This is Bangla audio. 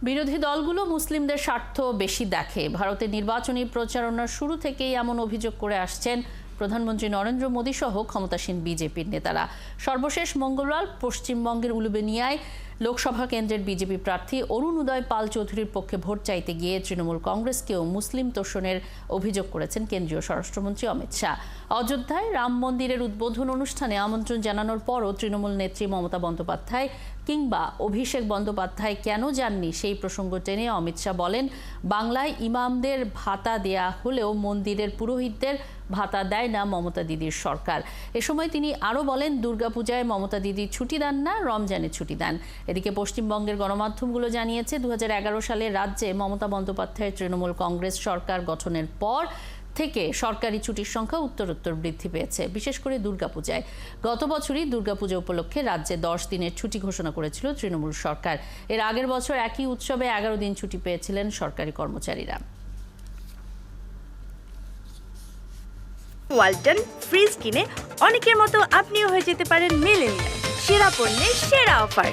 বিরোধী দলগুলো মুসলিমদের স্বার্থ বেশি দেখে। ভারতের নির্বাচনী প্রচারণার শুরু থেকেই এমন অভিযোগ করে আসছেন প্রধানমন্ত্রী নরেন্দ্র মোদী সহ ক্ষমতাসীন বিজেপির নেতারা। সর্বশেষ মঙ্গলবার পশ্চিমবঙ্গের উলুবেনিয়ায় লোকসভা কেন্দ্রের বিজেপি প্রার্থী অরুণ উদয় পাল চৌধুরীর পক্ষে ভোট চাইতে গিয়ে তৃণমূল কংগ্রেসকেও মুসলিম তোষণের অভিযোগ করেছেন কেন্দ্রীয় স্বরাষ্ট্রমন্ত্রী অমিত শাহ। অযোধ্যায় রাম মন্দিরের উদ্বোধন অনুষ্ঠানে আমন্ত্রণ জানানোর পরও তৃণমূল নেত্রী মমতা বন্দ্যোপাধ্যায় কিংবা অভিষেক বন্দ্যোপাধ্যায় কেন যাননি সেই প্রসঙ্গ টেনে অমিত শাহ বলেন, বাংলায় ইমামদের ভাতা দেয়া হলেও মন্দিরের পুরোহিতদের ভাতা দেয় না মমতা দিদির সরকার। এ সময় তিনি আরও বলেন, দুর্গাপূজায় মমতা দিদি ছুটি দেন না, রমজানে ছুটি দেন। এদিকে পশ্চিমবঙ্গের গণমাধ্যমগুলো জানিয়েছে 2011 সালে রাজ্যে মমতা বন্দ্যোপাধ্যায়ের তৃণমূল কংগ্রেস সরকার গঠনের পর থেকে সরকারি ছুটির সংখ্যা উত্তরোত্তর বৃদ্ধি পেয়েছে, বিশেষ করে দুর্গাপূজায়। গত বছরই দুর্গাপূজা উপলক্ষে রাজ্যে 10 দিনের ছুটি ঘোষণা করেছিল তৃণমূল সরকার। এর আগের বছর একই উৎসবে 11 দিন ছুটি পেয়েছিলেন সরকারি কর্মচারীরা। ওয়ালটন ফ্রিজ কিনে অনেকের মতো আপনিও হয়ে যেতে পারেন মিলেনিয়াল। সেরা পণ্যের সেরা অফার।